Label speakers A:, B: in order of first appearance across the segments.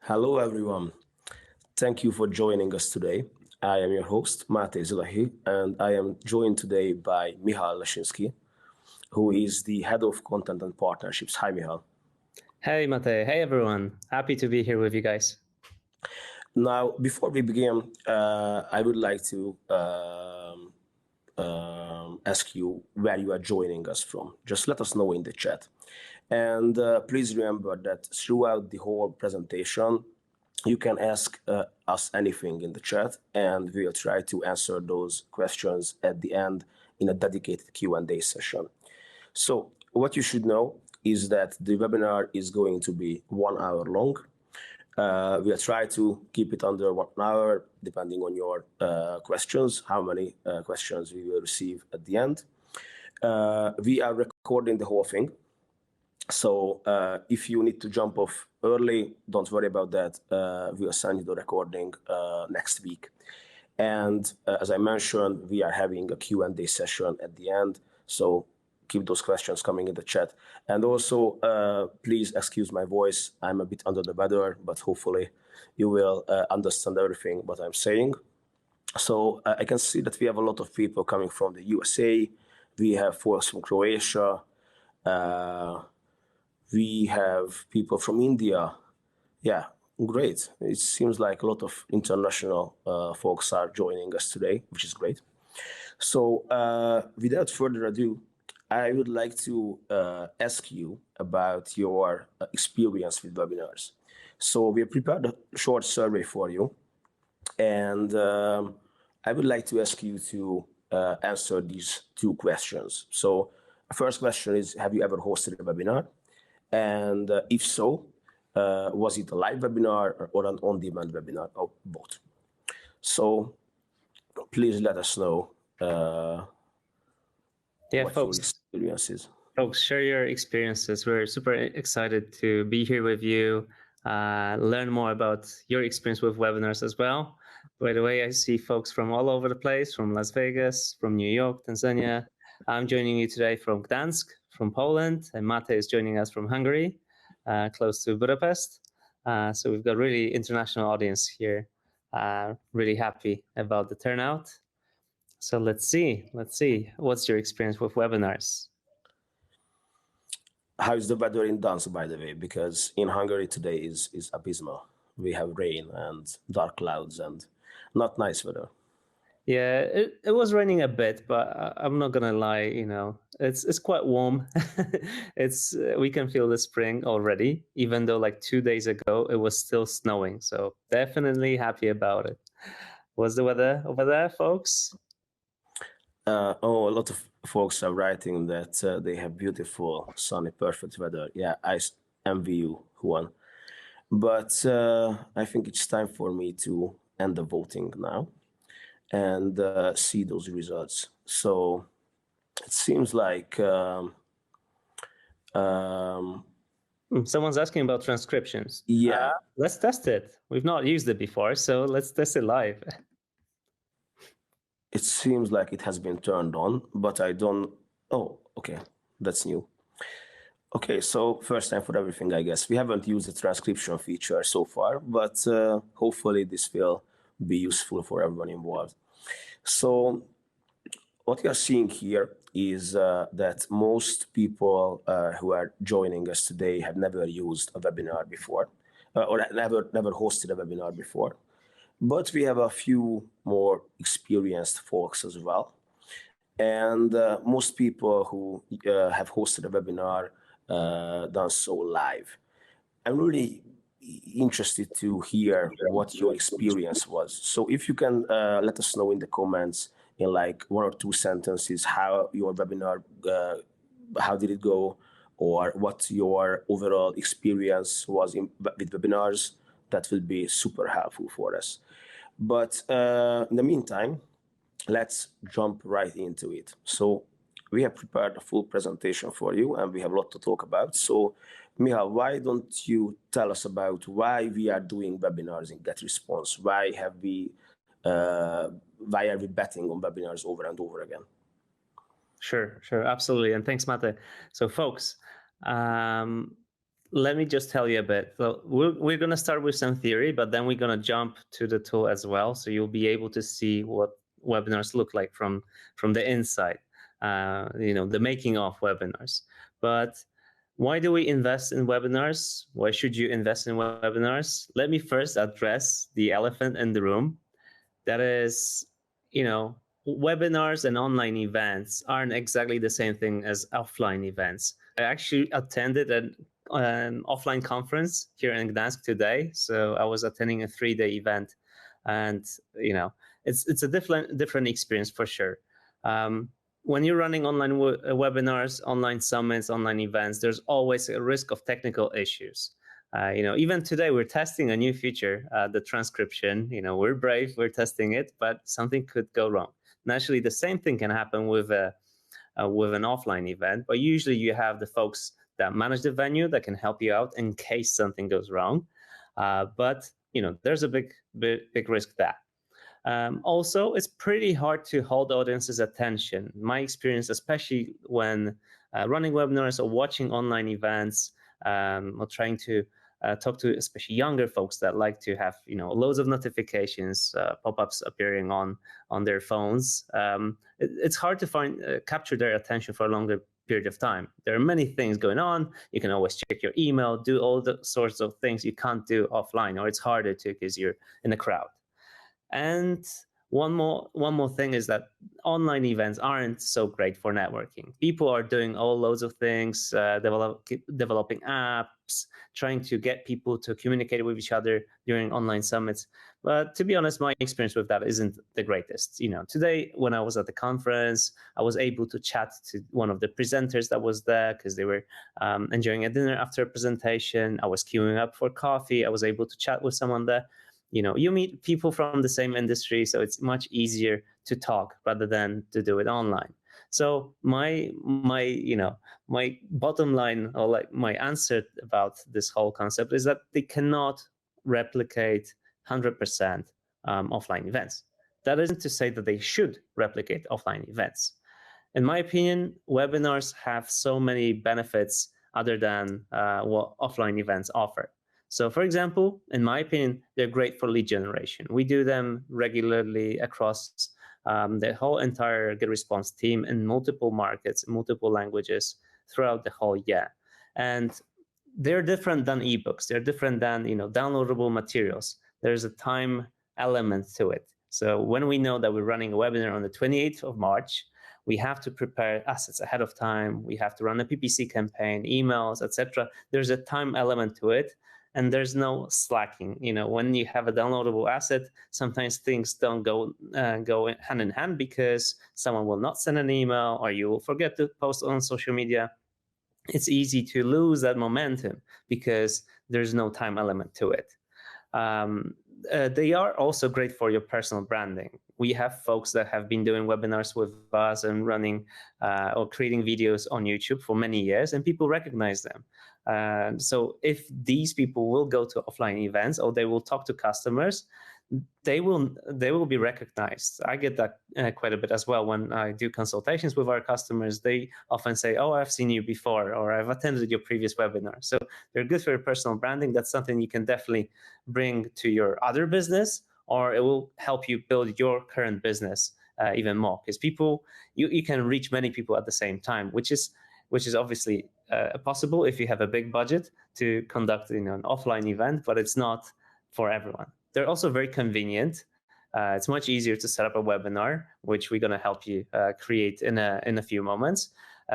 A: Hello, everyone. Thank you for joining us today. I am your host, Mate Zilahi, and I am joined today by Michal Leshinsky, who is the head of content and partnerships. Hi, Michal.
B: Hey, Mate. Hey, everyone. Happy to be here with you guys.
A: Now, before we begin, I would like to ask you where you are joining us from. Just let us know in the chat. And please remember that throughout the whole presentation, you can ask us anything in the chat, and we will try to answer those questions at the end in a dedicated Q&A session. So what you should know is that the webinar is going to be 1 hour long. We'll try to keep it under 1 hour, depending on your questions, how many questions we will receive at the end. We are recording the whole thing. So if you need to jump off early, don't worry about that. We'll send you the recording next week. And as I mentioned, we are having a Q&A session at the end. So keep those questions coming in the chat. And also, please excuse my voice. I'm a bit under the weather, but hopefully you will understand everything what I'm saying. So I can see that we have a lot of people coming from the USA. We have folks from Croatia. We have people from India. Yeah, great. It seems like a lot of international folks are joining us today, which is great. So without further ado, I would like to ask you about your experience with webinars. So we have prepared a short survey for you, and I would like to ask you to answer these two questions. So the first question is, have you ever hosted a webinar? And if so, was it a live webinar or an on-demand webinar, or both? So please let us know what your experience is.
B: Folks, share your experiences. We're super excited to be here with you, learn more about your experience with webinars as well. By the way, I see folks from all over the place, from Las Vegas, from New York, Tanzania. I'm joining you today from Gdansk, from Poland, and Mate is joining us from Hungary, close to Budapest. So we've got really international audience here. Really happy about the turnout. So let's see. What's your experience with webinars?
A: How is the weather in Gdansk, by the way? Because in Hungary today is abysmal. We have rain and dark clouds and not nice weather.
B: Yeah, it was raining a bit, but I'm not gonna lie. It's quite warm. We can feel the spring already, even though like 2 days ago it was still snowing. So definitely happy about it. What's the weather over there, folks?
A: A lot of folks are writing that they have beautiful, sunny, perfect weather. Yeah, I envy you, Juan. But I think it's time for me to end the voting now and see those results. So it seems like
B: someone's asking about transcriptions.
A: Yeah.
B: Let's test it. We've not used it before, so let's test it live.
A: It seems like it has been turned on, but I don't. Oh, okay, that's new. Okay, so first time for everything, I guess. We haven't used the transcription feature so far, but hopefully this will be useful for everyone involved. So what you are seeing here is that most people who are joining us today have never used a webinar before, or never hosted a webinar before. But we have a few more experienced folks as well. And most people who have hosted a webinar done so live. I'm really interested to hear what your experience was. So if you can let us know in the comments in like 1 or 2 sentences how your webinar, how did it go, or what your overall experience was with webinars, that will be super helpful for us. But in the meantime, let's jump right into it. So we have prepared a full presentation for you, and we have a lot to talk about. So Michal, why don't you tell us about why we are doing webinars in GetResponse? Why are we betting on webinars over and over again?
B: Sure, absolutely. And thanks, Mate. So folks, let me just tell you a bit. So we're going to start with some theory, but then we're going to jump to the tool as well. So you'll be able to see what webinars look like from the inside, the making of webinars. But why do we invest in webinars? Why should you invest in webinars? Let me first address the elephant in the room. That is, webinars and online events aren't exactly the same thing as offline events. I actually attended an offline conference here in Gdańsk today. So I was attending a 3-day event, and it's a different experience for sure. When you're running online webinars, online summits, online events, there's always a risk of technical issues. Even today we're testing a new feature, the transcription. We're brave, we're testing it, but something could go wrong. Naturally, the same thing can happen with an offline event, but usually you have the folks that manage the venue that can help you out in case something goes wrong. But there's a big risk there. Also, it's pretty hard to hold audience's attention. My experience, especially when running webinars or watching online events, or trying to talk to especially younger folks that like to have loads of notifications, pop-ups appearing on their phones. It's hard to capture their attention for a longer period of time. There are many things going on. You can always check your email, do all the sorts of things you can't do offline, or it's harder to because you're in a crowd. And one more thing is that online events aren't so great for networking. People are doing loads of things, developing apps, trying to get people to communicate with each other during online summits. But to be honest, my experience with that isn't the greatest. Today when I was at the conference, I was able to chat to one of the presenters that was there because they were enjoying a dinner after a presentation. I was queuing up for coffee. I was able to chat with someone there. You meet people from the same industry, so it's much easier to talk rather than to do it online. So my bottom line, or like my answer about this whole concept, is that they cannot replicate 100% offline events. That isn't to say that they should replicate offline events. In my opinion, webinars have so many benefits other than what offline events offer. So for example, in my opinion, they're great for lead generation. We do them regularly across the whole entire GetResponse team in multiple markets, multiple languages throughout the whole year. And they're different than ebooks. They're different than downloadable materials. There's a time element to it. So when we know that we're running a webinar on the 28th of March, we have to prepare assets ahead of time. We have to run a PPC campaign, emails, etc. There's a time element to it. And there's no slacking. When you have a downloadable asset, sometimes things don't go hand in hand because someone will not send an email or you will forget to post on social media. It's easy to lose that momentum because there's no time element to it. They are also great for your personal branding. We have folks that have been doing webinars with us and running or creating videos on YouTube for many years, and people recognize them. So if these people will go to offline events or they will talk to customers, they will be recognized. I get that quite a bit as well when I do consultations with our customers. They often say, "Oh, I've seen you before," or "I've attended your previous webinar." So they're good for your personal branding. That's something you can definitely bring to your other business, or it will help you build your current business even more, because you can reach many people at the same time, which is obviously possible if you have a big budget to conduct an offline event, but it's not for everyone. They're also very convenient. It's much easier to set up a webinar, which we're going to help you create in a few moments.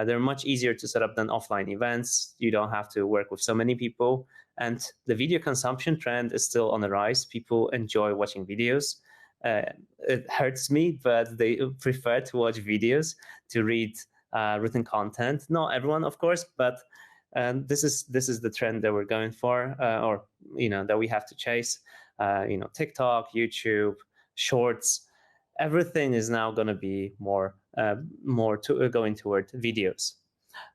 B: They're much easier to set up than offline events. You don't have to work with so many people. And the video consumption trend is still on the rise. People enjoy watching videos. It hurts me, but they prefer to watch videos to read written content. Not everyone, of course, but this is the trend that we're going for, or that we have to chase. TikTok, YouTube, Shorts, everything is now going to be more going toward videos.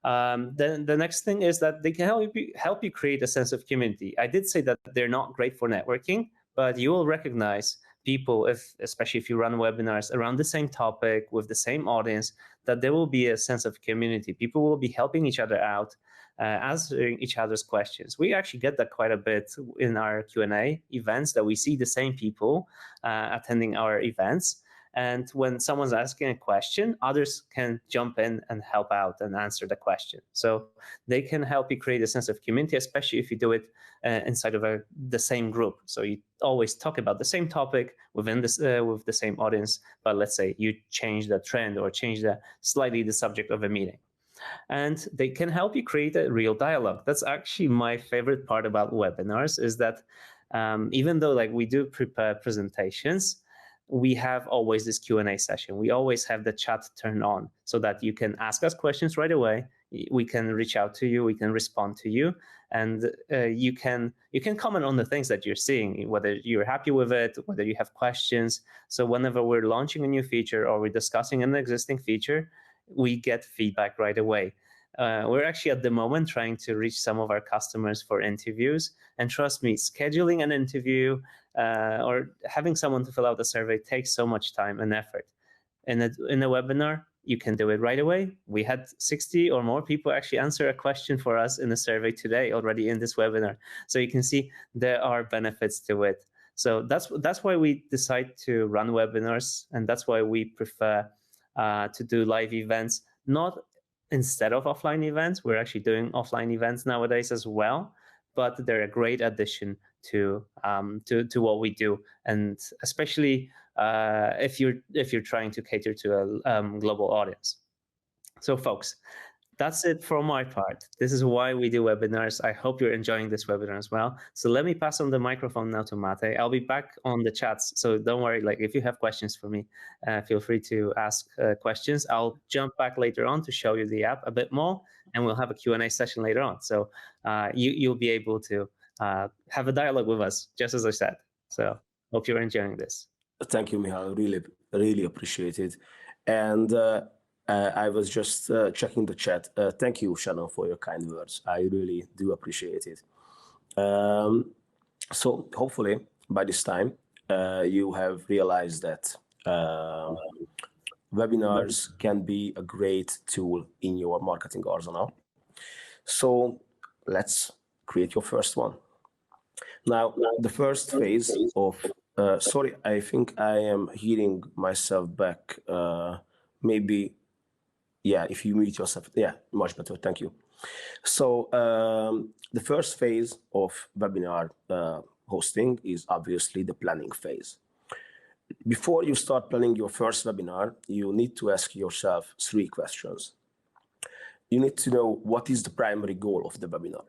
B: Then the next thing is that they can help you create a sense of community. I did say that they're not great for networking, but you will recognize people, especially if you run webinars around the same topic with the same audience, that there will be a sense of community. People will be helping each other out. answering each other's questions. We actually get that quite a bit in our Q&A events, that we see the same people attending our events. And when someone's asking a question, others can jump in and help out and answer the question. So they can help you create a sense of community, especially if you do it inside of the same group. So you always talk about the same topic within this with the same audience, but let's say you change the trend or change slightly the subject of a meeting. And they can help you create a real dialogue. That's actually my favorite part about webinars, is that even though like we do prepare presentations, we have always this Q&A session. We always have the chat turned on so that you can ask us questions right away. We can reach out to you, we can respond to you, and you can comment on the things that you're seeing, whether you're happy with it, whether you have questions. So whenever we're launching a new feature or we're discussing an existing feature, we get feedback right away. We're actually at the moment trying to reach some of our customers for interviews. And trust me, scheduling an interview or having someone to fill out a survey takes so much time and effort. In a webinar, you can do it right away. We had 60 or more people actually answer a question for us in a survey today already in this webinar. So you can see there are benefits to it. So that's why we decide to run webinars, and that's why we prefer to do live events, not instead of offline events. We're actually doing offline events nowadays as well, but they're a great addition to what we do, and especially if you're trying to cater to a global audience. So, folks, that's it for my part. This is why we do webinars. I hope you're enjoying this webinar as well. So let me pass on the microphone now to Mate. I'll be back on the chats, so don't worry. Like, if you have questions for me, feel free to ask questions. I'll jump back later on to show you the app a bit more, and we'll have a Q&A session later on. So you'll be able to have a dialogue with us, just as I said. So hope you're enjoying this.
A: Thank you, Michal. Really appreciate it. And I was just checking the chat. Thank you, Shannon, for your kind words. I really do appreciate it. So hopefully by this time, you have realized that webinars can be a great tool in your marketing arsenal. So let's create your first one. Now, the first phase of, sorry, I think I am hearing myself back. Maybe, yeah, if you mute yourself, yeah, much better, thank you. So the first phase of webinar hosting is obviously the planning phase. Before you start planning your first webinar, you need to ask yourself 3 questions. You need to know what is the primary goal of the webinar.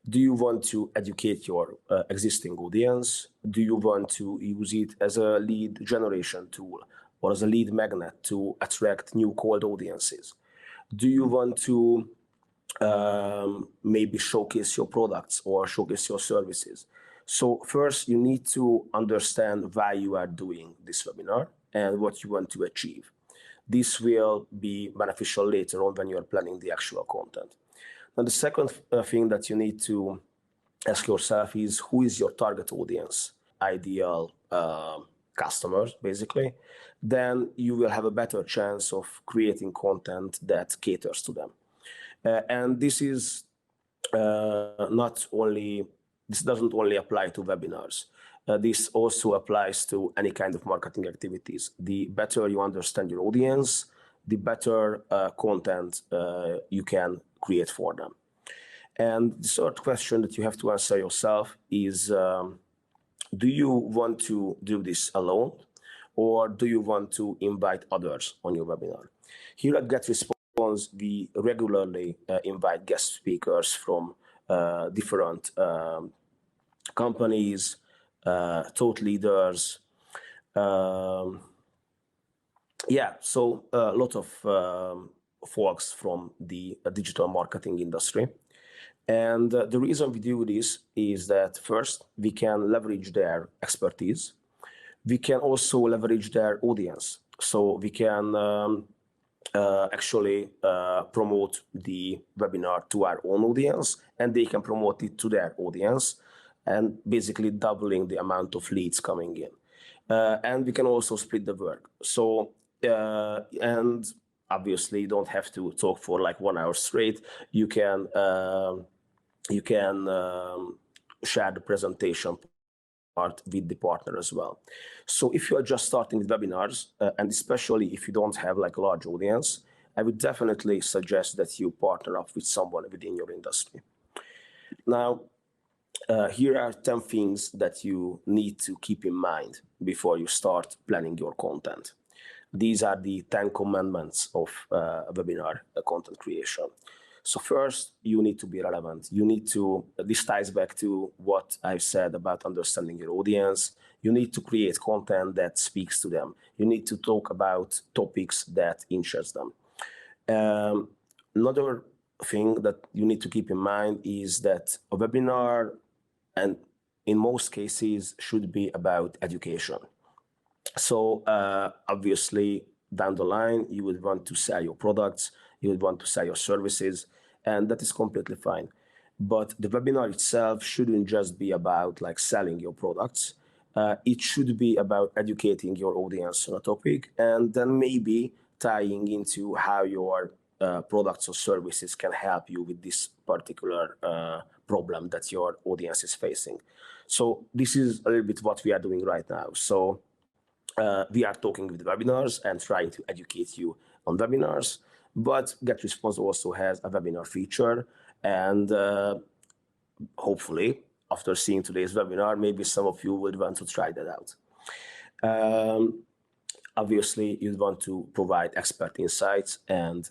A: Do you want to educate your existing audience? Do you want to use it as a lead generation tool or as a lead magnet to attract new cold audiences? Do you want to maybe showcase your products or showcase your services? So first, you need to understand why you are doing this webinar and what you want to achieve. This will be beneficial later on when you are planning the actual content. Now, the second thing that you need to ask yourself is, who is your target audience, ideal customers, basically? Then you will have a better chance of creating content that caters to them. And this is this doesn't only apply to webinars. This also applies to any kind of marketing activities. The better you understand your audience, the better content you can create for them. And the third question that you have to answer yourself is, do you want to do this alone, or do you want to invite others on your webinar? Here at GetResponse, we regularly invite guest speakers from different companies, thought leaders. So a lot of folks from the digital marketing industry. And the reason we do this is that first, we can leverage their expertise. We can also leverage their audience. So we can actually promote the webinar to our own audience, and they can promote it to their audience, and basically doubling the amount of leads coming in. And we can also split the work. So, and obviously, you don't have to talk for like 1 hour straight. You can share the presentation part with the partner as well. So if you are just starting with webinars, and especially if you don't have like a large audience, I would definitely suggest that you partner up with someone within your industry. Now, here are 10 things that you need to keep in mind before you start planning your content. These are the 10 commandments of webinar content creation. So first, you need to be relevant. This ties back to what I've said about understanding your audience. You need to create content that speaks to them. You need to talk about topics that interest them. Another thing that you need to keep in mind is that a webinar, and in most cases, should be about education. So obviously, down the line, you would want to sell your products, you would want to sell your services, and that is completely fine. But the webinar itself shouldn't just be about like selling your products. It should be about educating your audience on a topic, and then maybe tying into how your products or services can help you with this particular problem that your audience is facing. So this is a little bit what we are doing right now. So we are talking with webinars and trying to educate you on webinars, but GetResponse also has a webinar feature, and hopefully, after seeing today's webinar, maybe some of you would want to try that out. Obviously, you'd want to provide expert insights and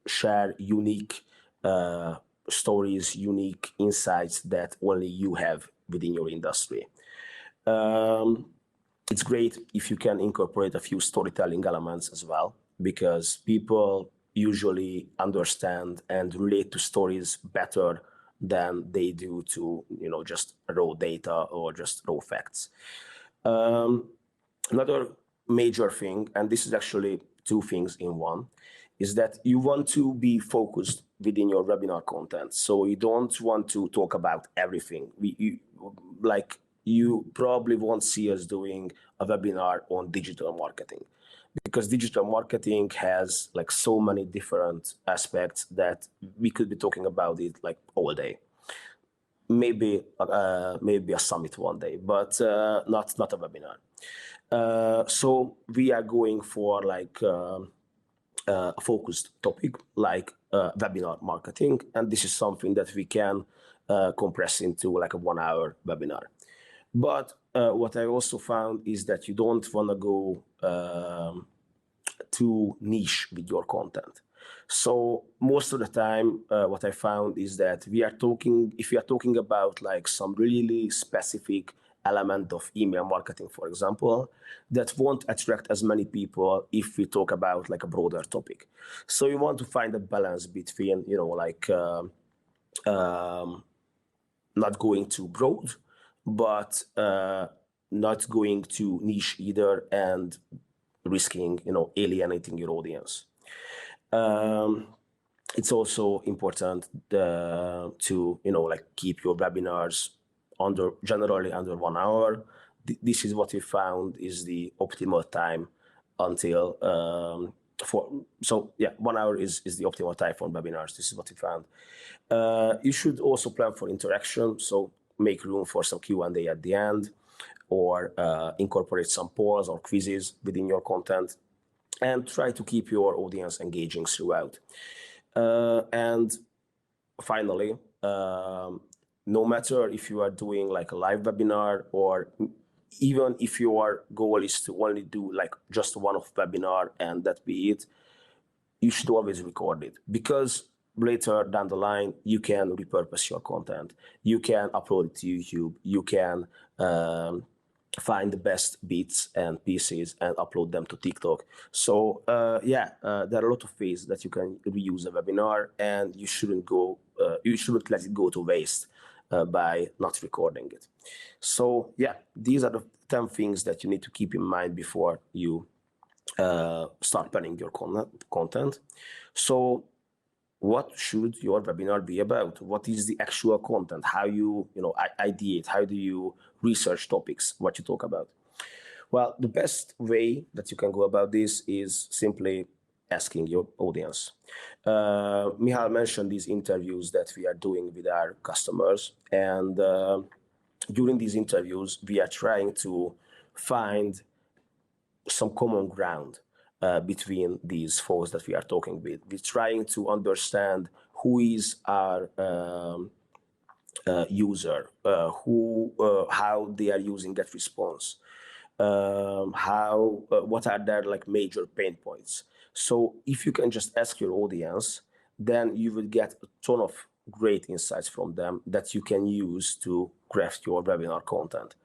A: share unique stories, unique insights that only you have within your industry. It's great if you can incorporate a few storytelling elements as well, because people usually understand and relate to stories better than they do to just raw data or just raw facts. Another major thing, and this is actually two things in one, is that you want to be focused within your webinar content. So you don't want to talk about everything. You probably won't see us doing a webinar on digital marketing, because digital marketing has like so many different aspects that we could be talking about it like all day. Maybe a summit one day, but not a webinar. So we are going for like a focused topic like webinar marketing, and this is something that we can compress into like a 1 hour webinar. But what I also found is that you don't want to go too niche with your content. So most of the time, what I found is that if we are talking about like some really specific element of email marketing, for example, that won't attract as many people if we talk about like a broader topic. So you want to find a balance between, not going too broad, but not going too niche either, and risking, alienating your audience. It's also important to, keep your webinars generally under 1 hour. This is what we found is the optimal time until 1 hour is the optimal time for webinars. This is what we found. You should also plan for interaction, so make room for some Q&A at the end, or incorporate some polls or quizzes within your content, and try to keep your audience engaging throughout. And finally, no matter if you are doing like a live webinar, or even if your goal is to only do like just one-off webinar and that be it, you should always record it, because later down the line, you can repurpose your content. You can upload it to YouTube. You can find the best bits and pieces and upload them to TikTok. So there are a lot of ways that you can reuse a webinar, and you shouldn't let it go to waste by not recording it. So these are the 10 things that you need to keep in mind before you start planning your content. So what should your webinar be about? What is the actual content? How you ideate? How do you research topics, what you talk about? Well, the best way that you can go about this is simply asking your audience. Michal mentioned these interviews that we are doing with our customers, and during these interviews, we are trying to find some common ground between these folks that we are talking with. We're trying to understand who is our user, how they are using GetResponse, what are their like major pain points. So if you can just ask your audience, then you will get a ton of great insights from them that you can use to craft your webinar content.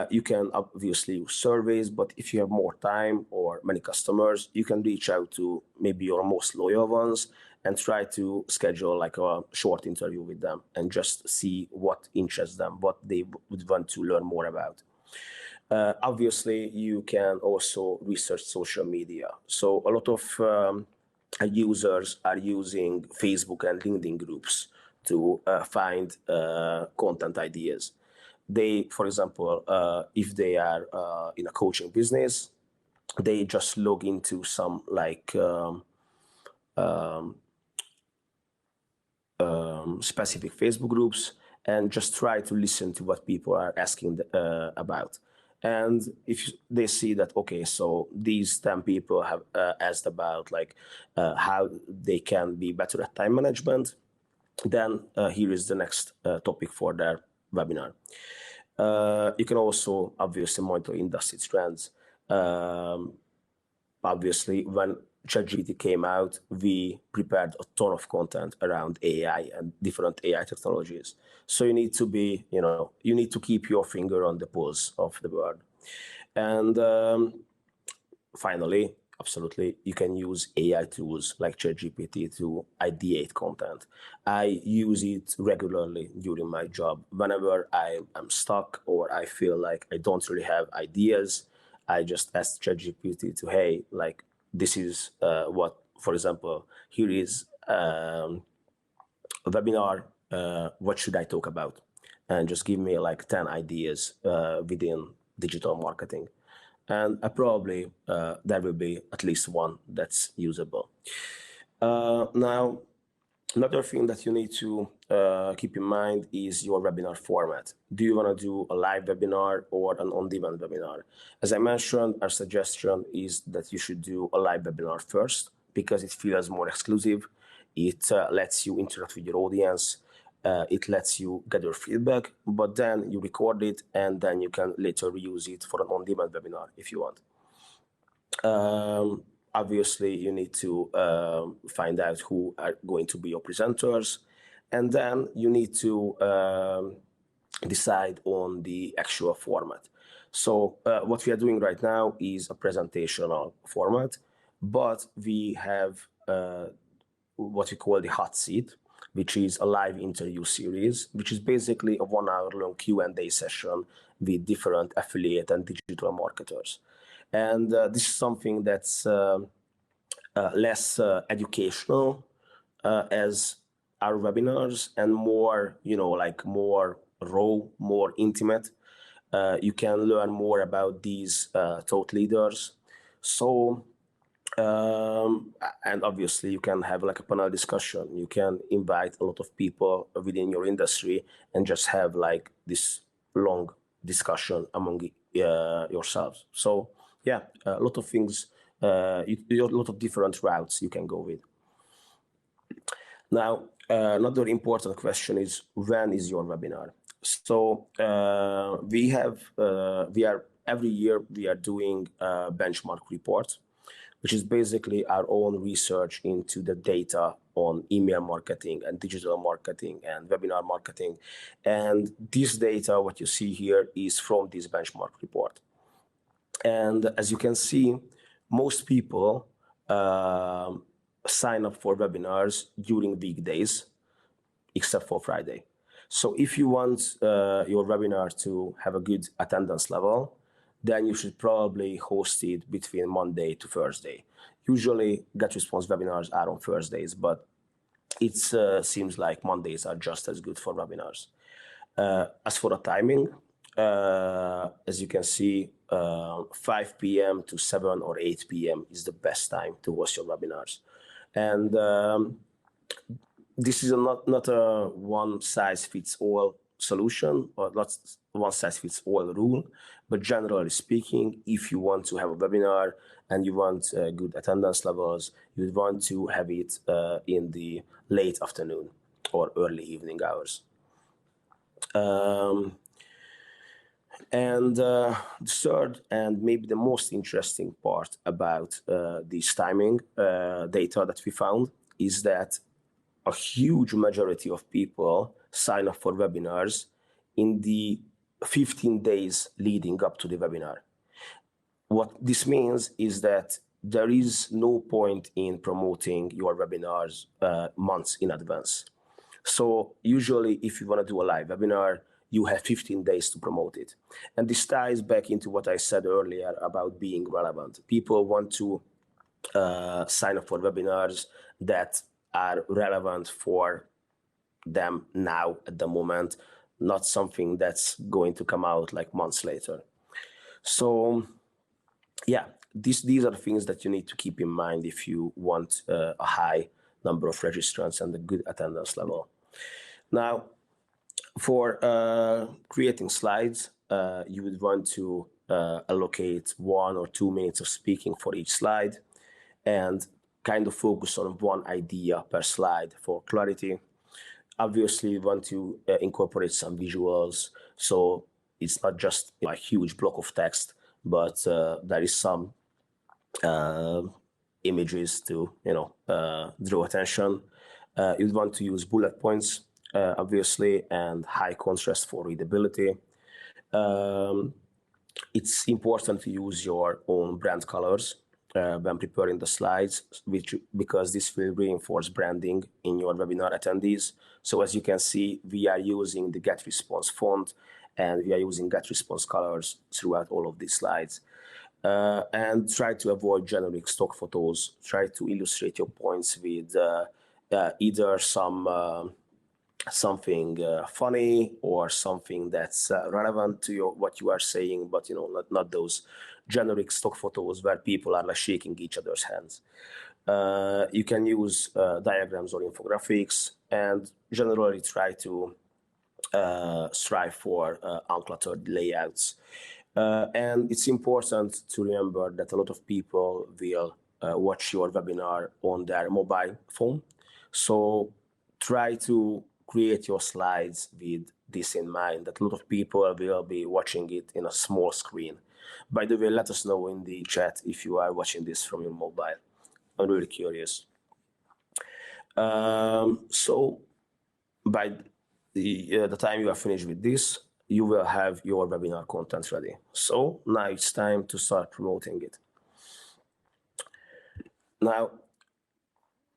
A: You can obviously use surveys, but if you have more time or many customers, you can reach out to maybe your most loyal ones and try to schedule like a short interview with them and just see what interests them, what they would want to learn more about. Obviously, you can also research social media. So a lot of users are using Facebook and LinkedIn groups to find content ideas. They, for example, if they are in a coaching business, they just log into some like specific Facebook groups and just try to listen to what people are asking about. And if they see that, okay, so these 10 people have asked about like how they can be better at time management, then here is the next topic for their webinar. You can also obviously monitor industry trends. Obviously, when ChatGPT came out, we prepared a ton of content around AI and different AI technologies. So you need to be, you need to keep your finger on the pulse of the world. And finally, absolutely, you can use AI tools like ChatGPT to ideate content. I use it regularly during my job. Whenever I am stuck or I feel like I don't really have ideas, I just ask ChatGPT to, hey, like, this is what, for example, here is a webinar, what should I talk about? And just give me like 10 ideas within digital marketing. And probably there will be at least one that's usable. Now, another thing that you need to keep in mind is your webinar format. Do you want to do a live webinar or an on-demand webinar? As I mentioned, our suggestion is that you should do a live webinar first because it feels more exclusive. It lets you interact with your audience. It lets you gather feedback, but then you record it and then you can later reuse it for an on-demand webinar if you want. Obviously, you need to find out who are going to be your presenters, and then you need to decide on the actual format. So what we are doing right now is a presentational format, but we have what we call the hot seat, which is a live interview series, which is basically a 1 hour long Q&A session with different affiliate and digital marketers. And this is something that's less educational as our webinars and more, like more raw, more intimate. You can learn more about these thought leaders. So, and obviously you can have like a panel discussion. You can invite a lot of people within your industry and just have like this long discussion among yourselves. So yeah, a lot of things, a lot of different routes you can go with. Now, another important question is, when is your webinar? So every year we are doing a benchmark report, which is basically our own research into the data on email marketing and digital marketing and webinar marketing. And this data, what you see here, is from this benchmark report. And as you can see, most people sign up for webinars during weekdays, except for Friday. So if you want your webinar to have a good attendance level, then you should probably host it between Monday to Thursday. Usually GetResponse webinars are on Thursdays, but it seems like Mondays are just as good for webinars. As for the timing, as you can see, 5 p.m. to 7 or 8 p.m. is the best time to host your webinars. And this is not a one-size-fits-all solution or not one-size-fits-all rule, but generally speaking, if you want to have a webinar and you want good attendance levels, you want to have it in the late afternoon or early evening hours. And the third and maybe the most interesting part about this timing data that we found is that a huge majority of people sign up for webinars in the 15 days leading up to the webinar. What this means is that there is no point in promoting your webinars months in advance. So usually if you want to do a live webinar, you have 15 days to promote it. And this ties back into what I said earlier about being relevant. People want to sign up for webinars that are relevant for them now at the moment, not something that's going to come out like months later. So yeah, these are the things that you need to keep in mind if you want a high number of registrants and a good attendance level. Now, for creating slides, you would want to allocate 1 or 2 minutes of speaking for each slide and kind of focus on one idea per slide for clarity. Obviously, you want to incorporate some visuals, so it's not just a huge block of text, but there is some images to draw attention. You'd want to use bullet points, obviously, and high contrast for readability. It's important to use your own brand colors when preparing the slides, because this will reinforce branding in your webinar attendees. So as you can see, we are using the GetResponse font and we are using GetResponse colors throughout all of these slides. And try to avoid generic stock photos. Try to illustrate your points with either something funny or something that's relevant to what you are saying, but not those generic stock photos where people are like shaking each other's hands. You can use diagrams or infographics, and generally try to strive for uncluttered layouts. And it's important to remember that a lot of people will watch your webinar on their mobile phone. So try to create your slides with this in mind, that a lot of people will be watching it in a small screen. By the way, let us know in the chat if you are watching this from your mobile. I'm really curious. So by the time you are finished with this, you will have your webinar content ready. So now it's time to start promoting it. Now,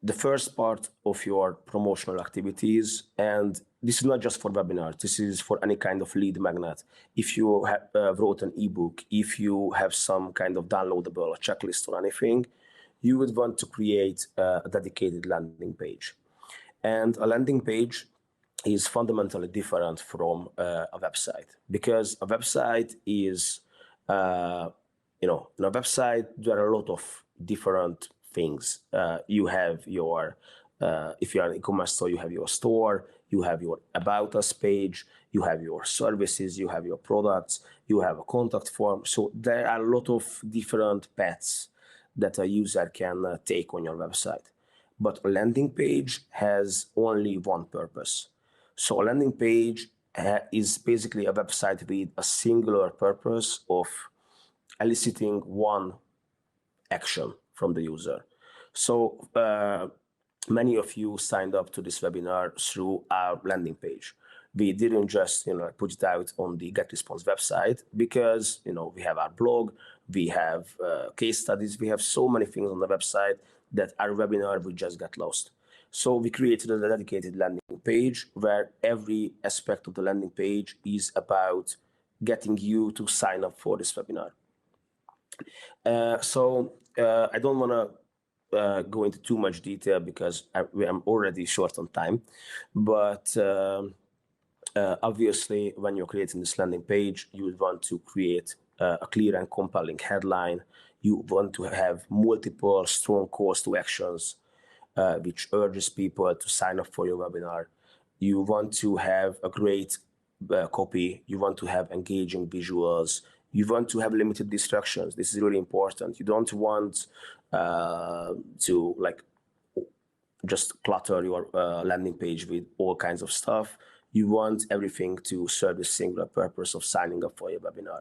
A: the first part of your promotional activities, and this is not just for webinars, this is for any kind of lead magnet. If you have, wrote an ebook, if you have some kind of downloadable checklist or anything, you would want to create a dedicated landing page. And a landing page is fundamentally different from a website, because a website is, in a website, there are a lot of different things. You have your, if you are an e-commerce store, you have your store, you have your About Us page, you have your services, you have your products, you have a contact form. So there are a lot of different paths that a user can take on your website. But a landing page has only one purpose. So a landing page is basically a website with a singular purpose of eliciting one action from the user. So many of you signed up to this webinar through our landing page. We didn't just put it out on the GetResponse website because we have our blog, we have case studies, we have so many things on the website that our webinar would just get lost. So we created a dedicated landing page where every aspect of the landing page is about getting you to sign up for this webinar. So I don't want to go into too much detail because I'm already short on time, but Obviously, when you're creating this landing page, you would want to create a clear and compelling headline. You want to have multiple strong calls to actions, which urges people to sign up for your webinar. You want to have a great copy. You want to have engaging visuals. You want to have limited distractions. This is really important. You don't want to like just clutter your landing page with all kinds of stuff. You want everything to serve the singular purpose of signing up for your webinar.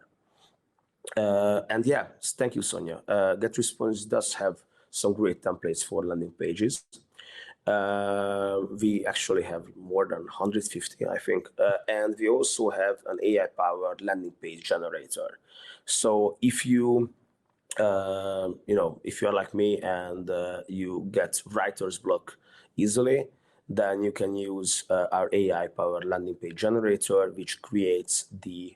A: And yeah, thank you, Sonia. GetResponse does have some great templates for landing pages. We actually have more than 150, I think. And we also have an AI-powered landing page generator. So if you if you're like me and you get writer's block easily, then you can use our AI-powered landing page generator, which creates the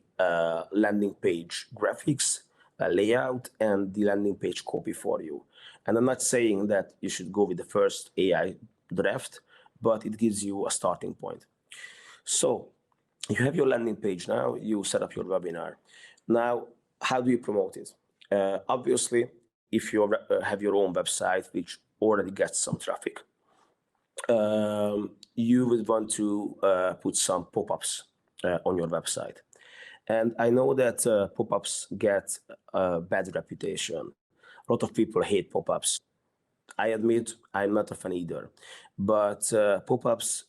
A: landing page graphics, layout, and the landing page copy for you. And I'm not saying that you should go with the first AI draft, but it gives you a starting point. So you have your landing page now, you set up your webinar. Now, how do you promote it? Obviously, if you have your own website, which already gets some traffic, you would want to put some pop-ups on your website. And I know that pop-ups get a bad reputation. A lot of people hate pop-ups. I admit I'm not a fan either, but pop-ups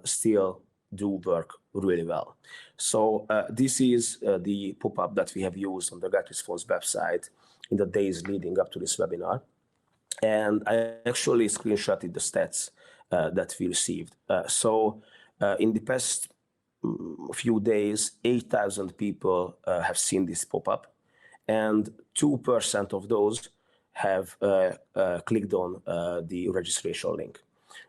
A: still do work really well. So this is the pop-up that we have used on the GetResponse website in the days leading up to this webinar. And I actually screenshotted the stats that we received. So in the past few days, 8,000 people have seen this pop-up, and 2% of those have clicked on the registration link,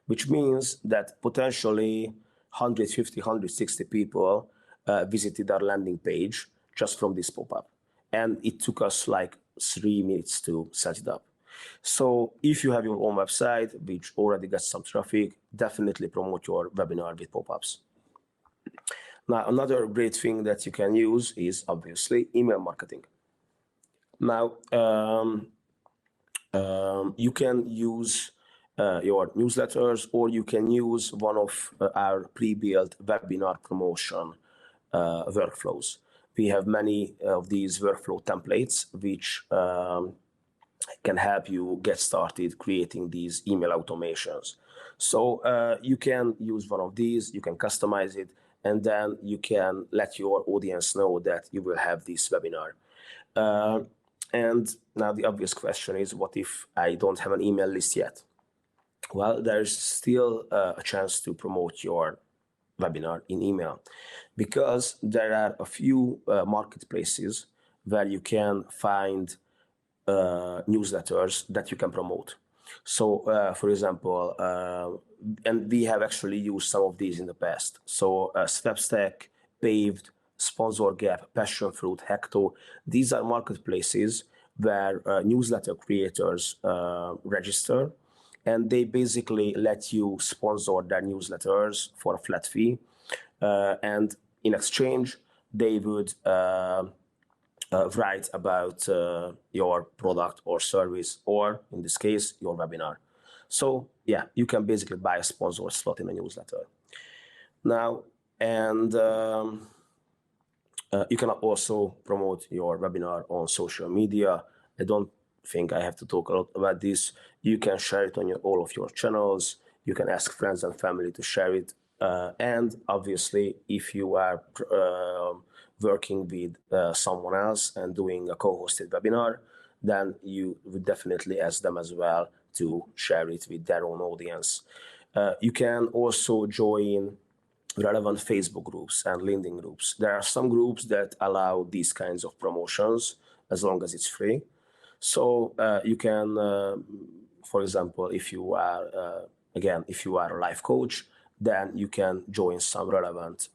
A: which means that potentially 150, 160 people visited our landing page just from this pop-up. And it took us like 3 minutes to set it up. So if you have your own website, which already gets some traffic, definitely promote your webinar with pop-ups. Now, another great thing that you can use is obviously email marketing. Now, you can use your newsletters, or you can use one of our pre-built webinar promotion workflows. We have many of these workflow templates which can help you get started creating these email automations. So you can use one of these, you can customize it, and then you can let your audience know that you will have this webinar. And now the obvious question is, what if I don't have an email list yet? Well, there's still a chance to promote your webinar in email, because there are a few marketplaces where you can find newsletters that you can promote. So, for example, and we have actually used some of these in the past. So, Swapstack, Paved, Sponsor Gap, Passion Fruit, Hecto. These are marketplaces where newsletter creators register, and they basically let you sponsor their newsletters for a flat fee. And in exchange, they would write about your product or service, or in this case, your webinar. So yeah, you can basically buy a sponsor slot in a newsletter. Now, and you can also promote your webinar on social media. I don't think I have to talk a lot about this. You can share it on all of your channels. You can ask friends and family to share it. And obviously, if you are working with someone else and doing a co-hosted webinar, then you would definitely ask them as well to share it with their own audience. You can also join relevant Facebook groups and LinkedIn groups. There are some groups that allow these kinds of promotions as long as it's free. So you can, for example, if you are, again, if you are a life coach, then you can join some relevant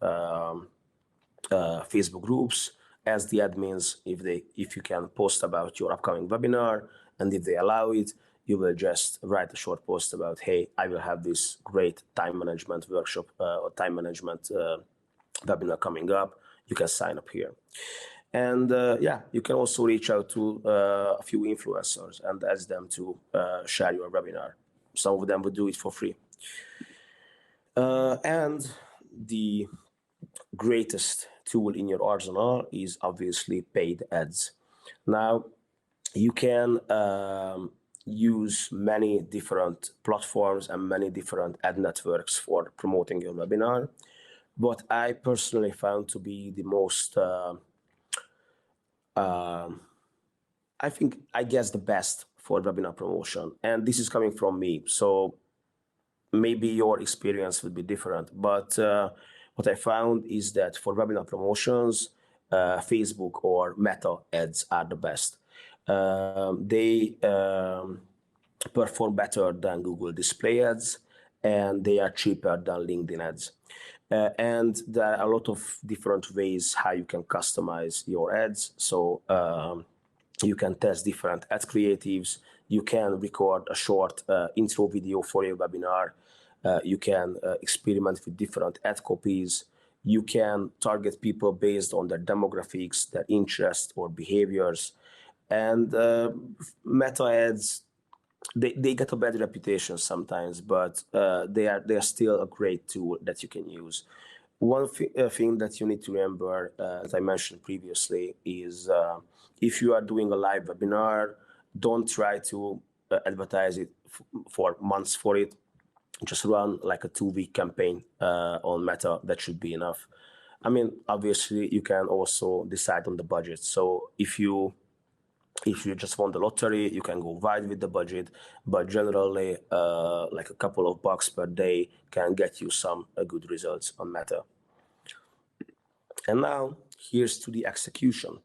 A: Facebook groups as the admins. If you can post about your upcoming webinar, and if they allow it, you will just write a short post about, hey, I will have this great time management workshop or time management webinar coming up, you can sign up here. And you can also reach out to a few influencers and ask them to share your webinar. Some of them would do it for free. And the greatest tool in your arsenal is obviously paid ads. Now, you can use many different platforms and many different ad networks for promoting your webinar. What I personally found to be the most, I guess the best for webinar promotion, and this is coming from me, so maybe your experience would be different, but what I found is that for webinar promotions, Facebook or Meta ads are the best. They perform better than Google display ads, and they are cheaper than LinkedIn ads. And there are a lot of different ways how you can customize your ads. So you can test different ad creatives. You can record a short intro video for your webinar. You can experiment with different ad copies. You can target people based on their demographics, their interests or behaviors. And Meta ads, they get a bad reputation sometimes, but they are still a great tool that you can use. One thing that you need to remember, as I mentioned previously, is if you are doing a live webinar, don't try to advertise it for months for it. Just run like a 2-week campaign on Meta. That should be enough. I mean, obviously, you can also decide on the budget. So if you just won the lottery, you can go wide with the budget, but generally, like a couple of bucks per day can get you some good results on Meta. And now, here's to the execution.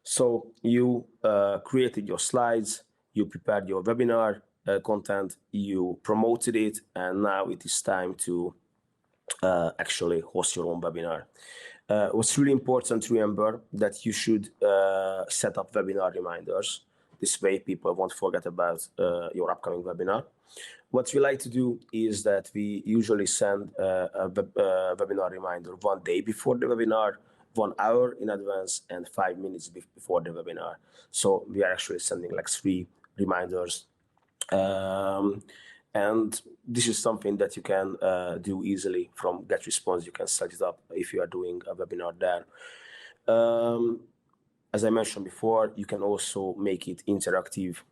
A: So you created your slides, you prepared your webinar content, you promoted it, and now it is time to actually host your own webinar. What's really important to remember that you should set up webinar reminders. This way people won't forget about your upcoming webinar. What we like to do is that we usually send a webinar reminder 1 day before the webinar, 1 hour in advance, and 5 minutes before the webinar. So we are actually sending like 3 reminders. And this is something that you can do easily from GetResponse. You can set it up if you are doing a webinar there. As I mentioned before, you can also make it interactive.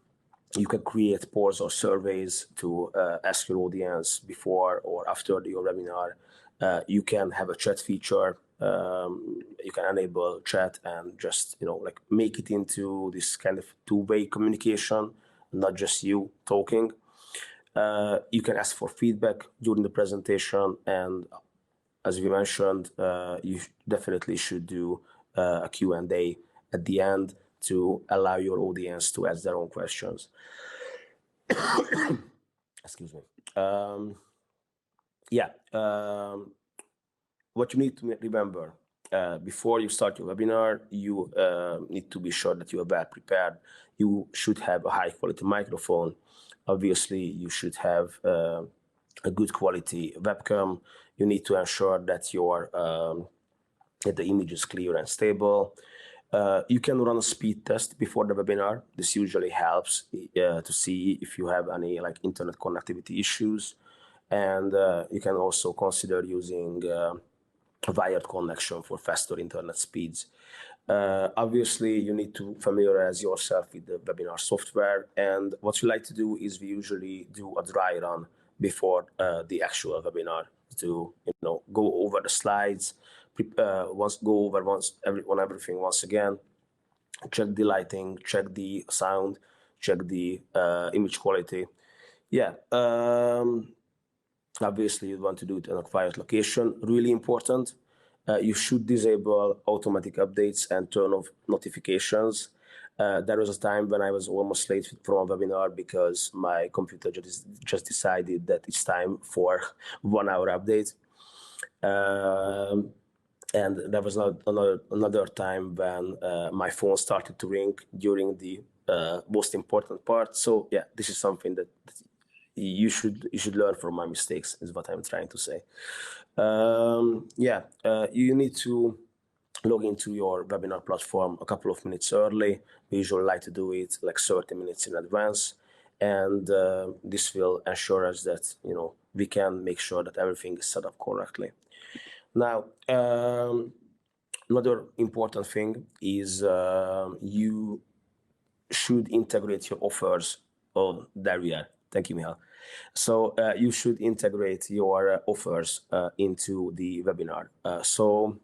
A: You can create polls or surveys to ask your audience before or after your webinar. You can have a chat feature. You can enable chat and just like make it into this kind of 2-way communication, not just you talking. You can ask for feedback during the presentation, and as we mentioned, you definitely should do a Q&A at the end to allow your audience to ask their own questions. Excuse me. What you need to remember before you start your webinar, you need to be sure that you are well prepared. You should have a high quality microphone. Obviously, you should have a good quality webcam. You need to ensure that that the image is clear and stable. You can run a speed test before the webinar. This usually helps to see if you have any like internet connectivity issues. And you can also consider using a wired connection for faster internet speeds. Obviously, you need to familiarize yourself with the webinar software. And what we like to do is we usually do a dry run before the actual webinar to go over the slides, go over everything once again, check the lighting, check the sound, check the image quality. Obviously, you want to do it in a quiet location. Really important. You should disable automatic updates and turn off notifications. There was a time when I was almost late from a webinar because my computer just decided that it's time for 1 hour update. And there was another time when my phone started to ring during the most important part. So this is something that you should learn from my mistakes, is what I'm trying to say. You need to log into your webinar platform a couple of minutes early. We usually like to do it like 30 minutes in advance, and this will ensure us that we can make sure that everything is set up correctly. Now, another important thing is you should integrate your offers. Oh, there we are. Thank you, Michal. So you should integrate your offers into the webinar. So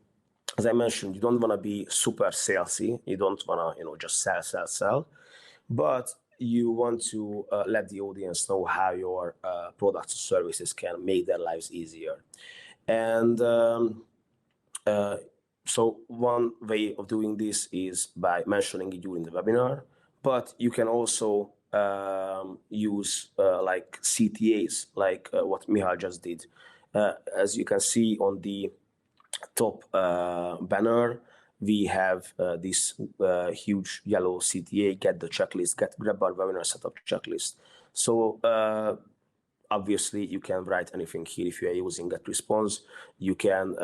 A: as I mentioned, you don't want to be super salesy. You don't want to just sell, but you want to let the audience know how your products or services can make their lives easier. And so one way of doing this is by mentioning it during the webinar, but you can also use like CTAs, like what Michal just did. As you can see on the top banner, we have this huge yellow CTA, get the checklist, grab our webinar setup checklist. So obviously you can write anything here. If you are using GetResponse, you can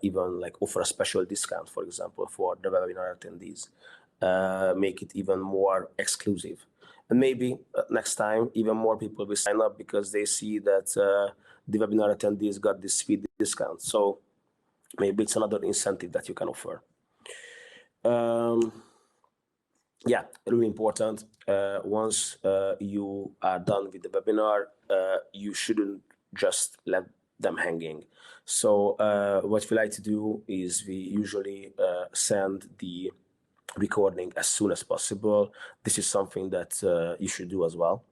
A: even like offer a special discount, for example, for the webinar attendees, make it even more exclusive. And maybe next time, even more people will sign up because they see that the webinar attendees got this sweet discount. So maybe it's another incentive that you can offer. Yeah, really important. Once you are done with the webinar, you shouldn't just let them hanging. So what we like to do is we usually send the recording as soon as possible. This is something that you should do as well,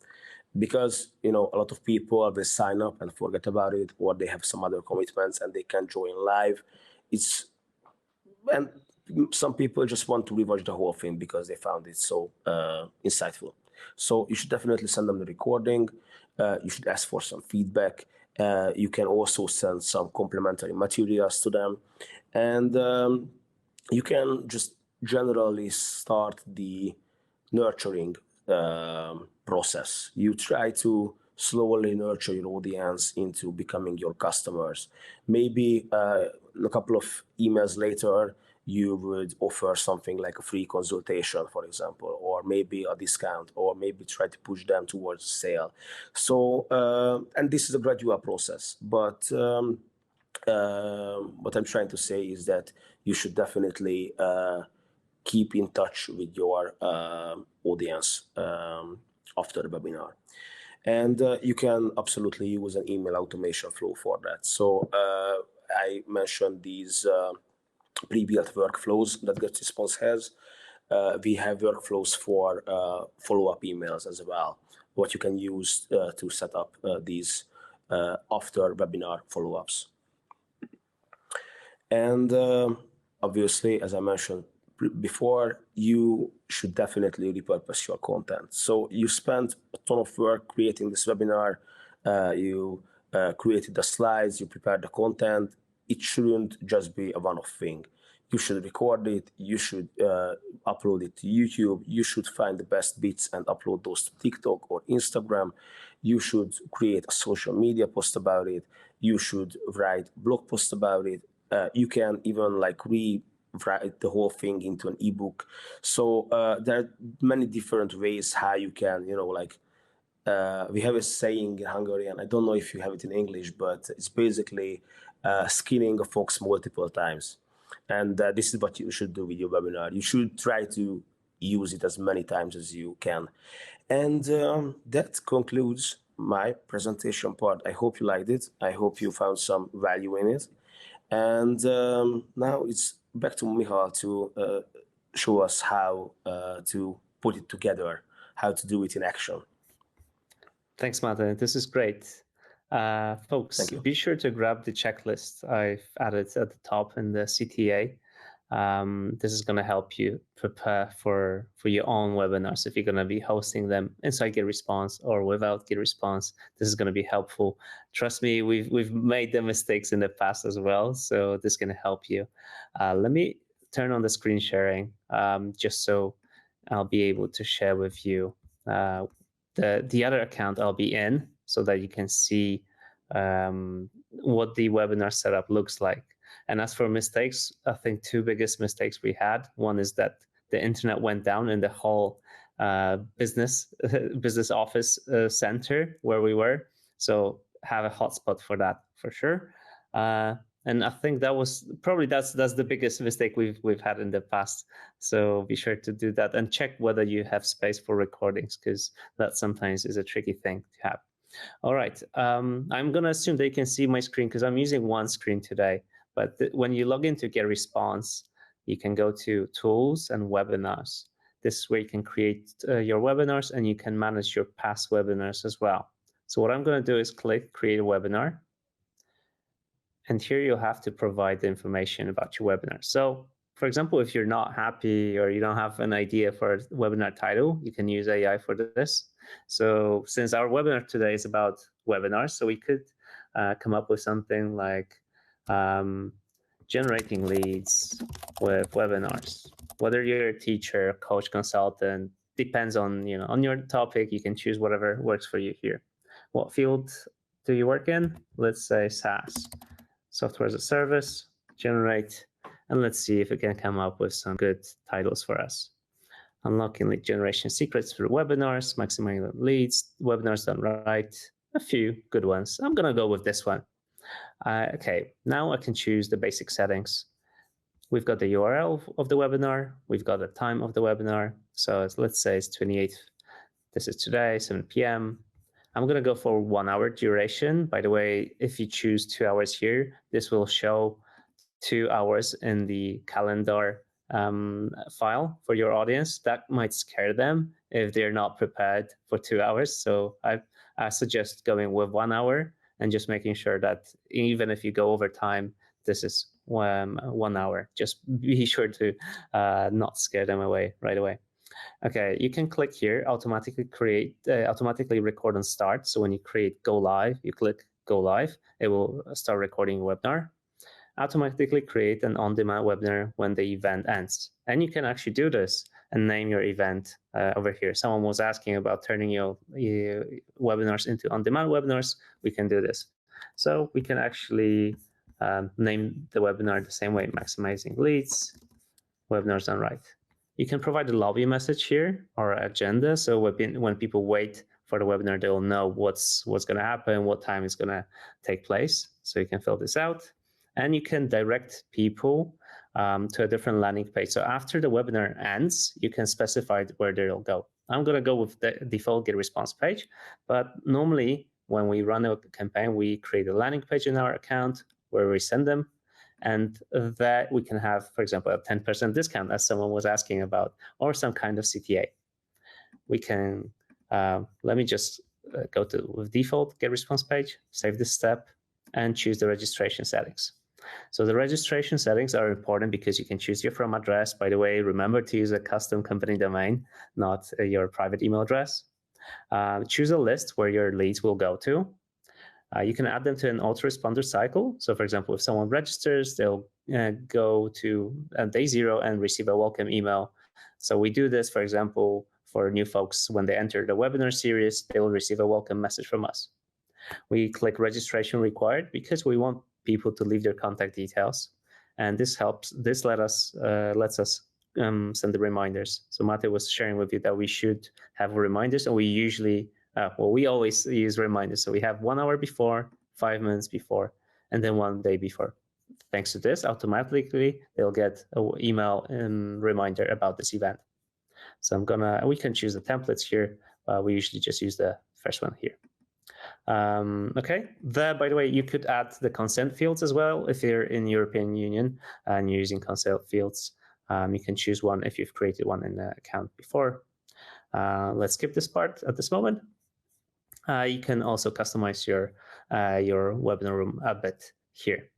A: because a lot of people will sign up and forget about it, or they have some other commitments and they can't join live. And some people just want to rewatch the whole thing because they found it so insightful. So you should definitely send them the recording. You should ask for some feedback. You can also send some complimentary materials to them, and you can just generally start the nurturing process. You try to slowly nurture your audience into becoming your customers. Maybe a couple of emails later, you would offer something like a free consultation, for example, or maybe a discount, or maybe try to push them towards sale. So, and this is a gradual process, but what I'm trying to say is that you should definitely keep in touch with your audience after the webinar. And you can absolutely use an email automation flow for that. So I mentioned these pre-built workflows that GetResponse has. We have workflows for follow-up emails as well, what you can use to set up these after webinar follow-ups. And obviously, as I mentioned before, you should definitely repurpose your content. So you spent a ton of work creating this webinar, you created the slides, you prepared the content. It shouldn't just be a one-off thing. You should record it, you should upload it to YouTube, you should find the best bits and upload those to TikTok or Instagram. You should create a social media post about it. You should write blog post about it. You can even like rewrite the whole thing into an ebook. So there are many different ways how you can, we have a saying in Hungarian. I don't know if you have it in English, but it's basically skinning a fox multiple times. And this is what you should do with your webinar. You should try to use it as many times as you can. And that concludes my presentation part. I hope you liked it. I hope you found some value in it. And now it's back to Michal to show us how to put it together, how to do it in action.
B: Thanks, Martin. This is great. Folks, be sure to grab the checklist I've added at the top in the CTA. This is going to help you prepare for your own webinars. If you're going to be hosting them inside GetResponse or without GetResponse, this is going to be helpful. Trust me, we've made the mistakes in the past as well, so this is going to help you. Let me turn on the screen sharing just so I'll be able to share with you the other account I'll be in. so that you can see what the webinar setup looks like. And as for mistakes, I think two biggest mistakes we had. One is that the internet went down in the whole business office center where we were. So have a hotspot for that for sure. And I think that was probably that's the biggest mistake we've had in the past. So be sure to do that and check whether you have space for recordings, because that sometimes is a tricky thing to have. All right, I'm gonna assume they can see my screen because I'm using one screen today. But when you log into GetResponse, you can go to Tools and Webinars. This is where you can create your webinars, and you can manage your past webinars as well. So what I'm going to do is click Create a Webinar. And here you'll have to provide the information about your webinar. So for example, if you're not happy or you don't have an idea for a webinar title, you can use AI for this. So since our webinar today is about webinars, so we could come up with something like generating leads with webinars. Whether you're a teacher, coach, consultant, depends on on your topic. You can choose whatever works for you here. What field do you work in? Let's say SaaS, software as a service, generate, and let's see if we can come up with some good titles for us. Unlocking lead generation secrets through webinars, maximizing leads, webinars done right, a few good ones. I'm gonna go with this one. Okay, now I can choose the basic settings. We've got the URL of the webinar, we've got the time of the webinar. So let's say it's 28th. This is today, 7 p.m. I'm going to go for 1 hour duration. By the way, if you choose 2 hours here, this will show 2 hours in the calendar file for your audience. That might scare them if they're not prepared for 2 hours. So I suggest going with 1 hour and just making sure that even if you go over time, this is 1 hour. Just be sure to not scare them away right away. Okay, you can click here, automatically record and start. So when you create go live, you click go live, it will start recording a webinar. Automatically create an on-demand webinar when the event ends. And you can actually do this and name your event over here. Someone was asking about turning your webinars into on-demand webinars. We can do this. So we can actually name the webinar the same way, maximizing leads, webinars done right. You can provide a lobby message here or agenda. So when people wait for the webinar, they'll know what's going to happen, what time is going to take place. So you can fill this out. And you can direct people to a different landing page. So after the webinar ends, you can specify where they'll go. I'm going to go with the default GetResponse page. But normally, when we run a campaign, we create a landing page in our account where we send them. And that we can have, for example, a 10% discount, as someone was asking about, or some kind of CTA. We can, let me just go to with default GetResponse page, save this step, and choose the registration settings. So the registration settings are important because you can choose your from address. By the way, remember to use a custom company domain, not your private email address. Choose a list where your leads will go to. You can add them to an autoresponder cycle. So for example, if someone registers, they'll go to day 0 and receive a welcome email. So we do this, for example, for new folks. When they enter the webinar series, they will receive a welcome message from us. We click registration required because we want people to leave their contact details. And this lets us send the reminders. So Mate was sharing with you that we should have reminders, and we usually we always use reminders. So we have 1 hour before, 5 minutes before, and then 1 day before. Thanks to this, automatically they'll get an email reminder about this event. So we can choose the templates here. We usually just use the first one here. Okay, there, by the way, you could add the consent fields as well. If you're in European Union and you're using consent fields, you can choose one if you've created one in the account before. Let's skip this part at this moment. You can also customize your webinar room a bit here.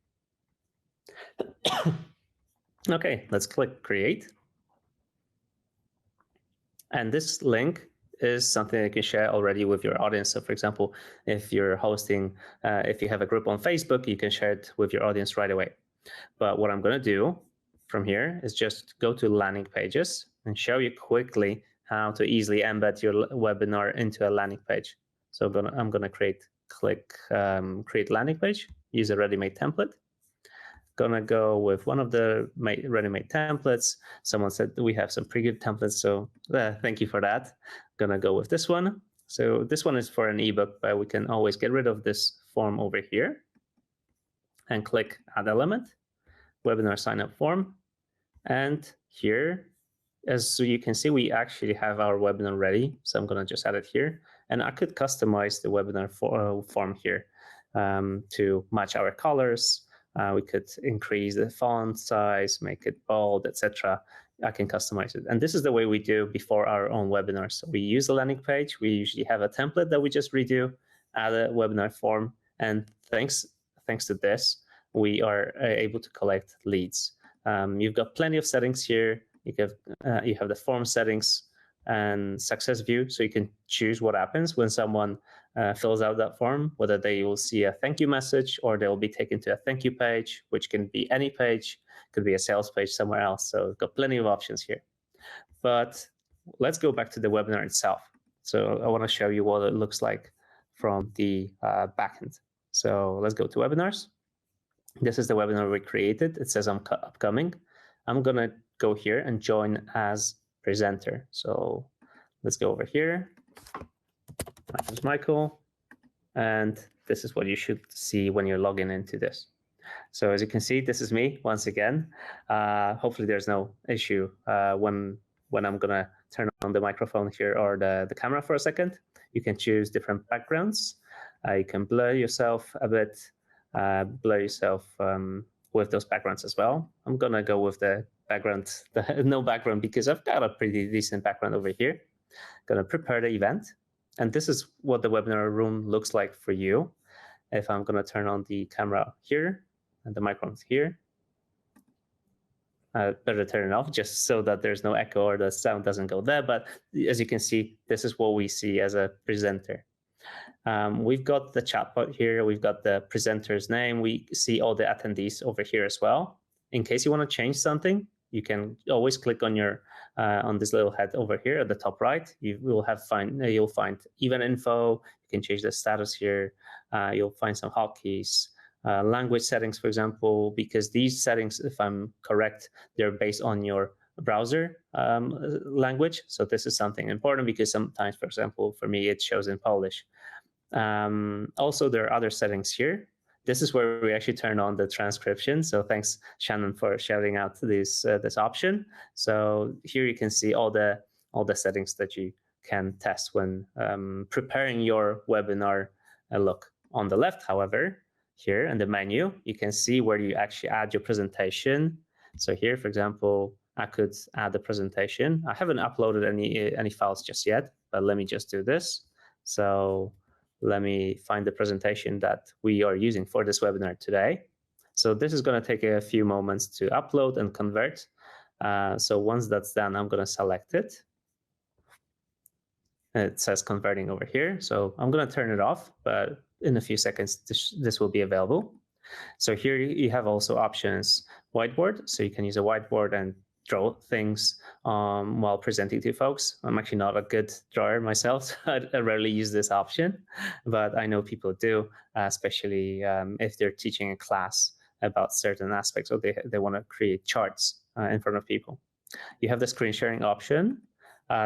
B: Okay, let's click create. And this link is something that you can share already with your audience. So for example, if you're hosting, if you have a group on Facebook, you can share it with your audience right away. But what I'm going to do from here is just go to landing pages and show you quickly how to easily embed your webinar into a landing page. So I'm gonna click create landing page, use a ready-made template. Gonna go with one of the ready-made templates. Someone said we have some pretty good templates, so thank you for that. Gonna go with this one. So this one is for an ebook, but we can always get rid of this form over here and click add element, webinar sign up form. And here, as you can see, we actually have our webinar ready. So I'm gonna just add it here. And I could customize the webinar form here to match our colors. We could increase the font size, make it bold, etc. I can customize it. And this is the way we do before our own webinars. So we use the landing page. We usually have a template that we just redo, add a webinar form. And thanks to this, we are able to collect leads. You've got plenty of settings here. You have the form settings and success view, so you can choose what happens when someone fills out that form, whether they will see a thank you message or they will be taken to a thank you page, which can be any page, could be a sales page somewhere else. So we've got plenty of options here. But let's go back to the webinar itself. So I want to show you what it looks like from the backend. So let's go to webinars. This is the webinar we created. It says upcoming. I'm going to go here and join as presenter. So let's go over here. My name is Michael, and this is what you should see when you're logging into this. So as you can see, this is me once again. Hopefully there's no issue when I'm going to turn on the microphone here or the camera for a second. You can choose different backgrounds. You can blur yourself a bit, blur yourself with those backgrounds as well. I'm going to go with the background, no background, because I've got a pretty decent background over here. Going to prepare the event. And this is what the webinar room looks like for you. If I'm going to turn on the camera here and the microphone here, better turn it off just so that there's no echo or the sound doesn't go there. But as you can see, this is what we see as a presenter. We've got the chatbot here. We've got the presenter's name. We see all the attendees over here as well. In case you want to change something, you can always click on your on this little head over here at the top right. You'll find event info. You can change the status here. You'll find some hotkeys, language settings, for example, because these settings, if I'm correct, they're based on your browser language. So this is something important because sometimes, for example, for me, it shows in Polish. Also, there are other settings here. This is where we actually turn on the transcription. So thanks, Shannon, for shouting out this option. So here you can see all the settings that you can test when preparing your webinar. Look on the left, however, here in the menu, you can see where you actually add your presentation. So here, for example, I could add the presentation. I haven't uploaded any files just yet, but let me just do this. So let me find the presentation that we are using for this webinar today. So this is going to take a few moments to upload and convert. So once that's done, I'm going to select it. It says converting over here. So I'm going to turn it off, but in a few seconds, this will be available. So here you have also options whiteboard. So you can use a whiteboard and draw things while presenting to folks. I'm actually not a good drawer myself, so I rarely use this option, but I know people do, especially if they're teaching a class about certain aspects or they want to create charts in front of people. You have the screen sharing option.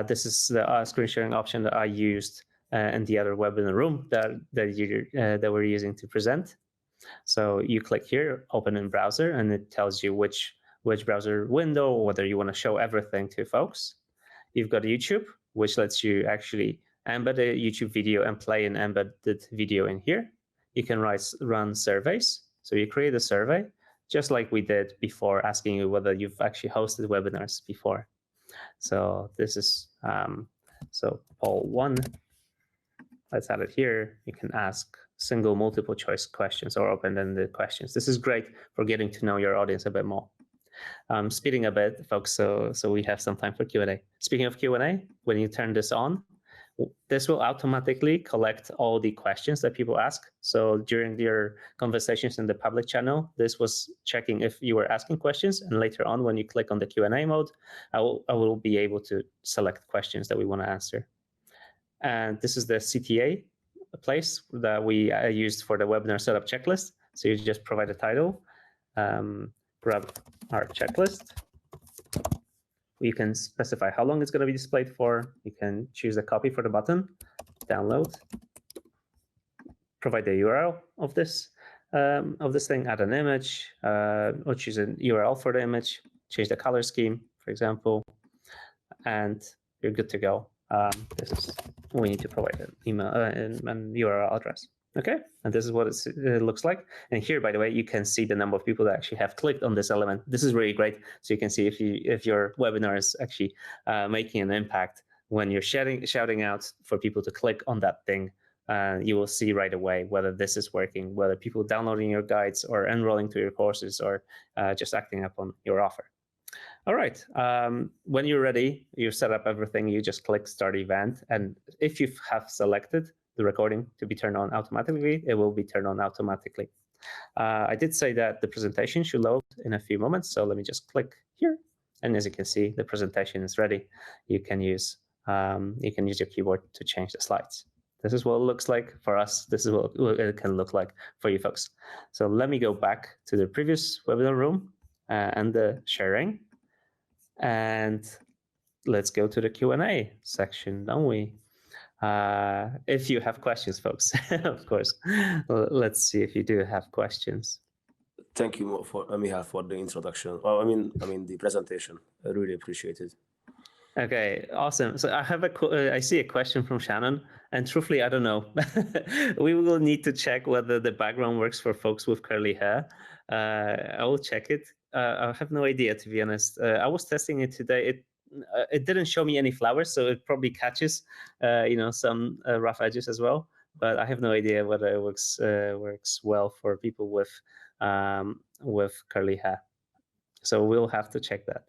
B: This is the screen sharing option that I used in the other webinar room that we're using to present. So you click here, open in browser, and it tells you which browser window, or whether you want to show everything to folks. You've got YouTube, which lets you actually embed a YouTube video and play an embedded video in here. You can run surveys. So you create a survey, just like we did before, asking you whether you've actually hosted webinars before. So this is, so poll 1, let's add it here. You can ask single multiple choice questions or open-ended questions. This is great for getting to know your audience a bit more. Speeding a bit, folks, so we have some time for Q&A. Speaking of Q&A, when you turn this on, this will automatically collect all the questions that people ask. So during your conversations in the public channel, this was checking if you were asking questions, and later on, when you click on the Q&A mode, I will be able to select questions that we want to answer. And this is the CTA place that we used for the webinar setup checklist. So you just provide a title, grab our checklist. You can specify how long it's going to be displayed for. You can choose a copy for the button, download, provide the URL of this thing, add an image, or choose a URL for the image, change the color scheme, for example, and you're good to go. We need to provide an email and URL address. Okay, and this is what it looks like. And here, by the way, you can see the number of people that actually have clicked on this element. This is really great. So you can see if your webinar is actually making an impact when you're shouting out for people to click on that thing. You will see right away whether this is working, whether people downloading your guides or enrolling to your courses or just acting upon your offer. All right. When you're ready, you set up everything. You just click Start Event. And if you have selected the recording to be turned on automatically, it will be turned on automatically. I did say that the presentation should load in a few moments. So let me just click here. And as you can see, the presentation is ready. You can use your keyboard to change the slides. This is what it looks like for us. This is what it can look like for you folks. So let me go back to the previous webinar room and the sharing. And let's go to the Q&A section, don't we? If you have questions, folks, of course. Let's see if you do have questions.
A: Thank you Michal for the introduction. I mean the presentation. I really appreciate it.
B: Okay, awesome. So I see a question from Shannon, and truthfully, I don't know. We will need to check whether the background works for folks with curly hair. I will check it. I have no idea, to be honest. I was testing it today. It didn't show me any flowers, so it probably catches, some rough edges as well. But I have no idea whether it works well for people with curly hair. So we'll have to check that.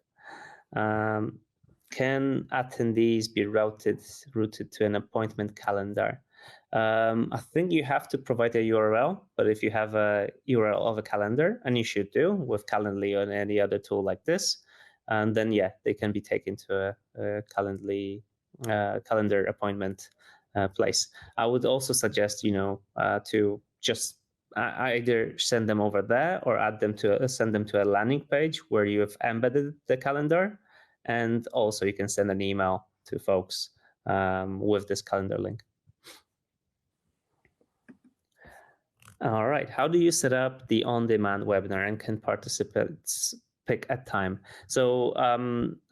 B: Can attendees be routed to an appointment calendar? I think you have to provide a URL, but if you have a URL of a calendar, and you should do with Calendly or any other tool like this, and then yeah, they can be taken to a calendar appointment place. I would also suggest to just either send them over there or send them to a landing page where you have embedded the calendar. And also you can send an email to folks with this calendar link. All right, how do you set up the on-demand webinar, and can participants pick a time? So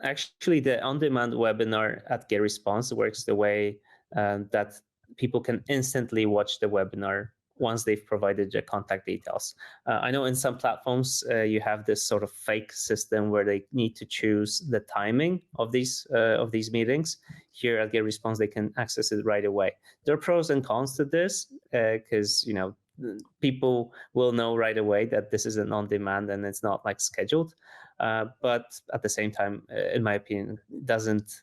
B: actually the on-demand webinar at GetResponse works the way that people can instantly watch the webinar once they've provided their contact details. I know in some platforms you have this sort of fake system where they need to choose the timing of these meetings. Here at GetResponse, they can access it right away. There are pros and cons to this because people will know right away that this is an on-demand and it's not like scheduled. But at the same time, in my opinion, doesn't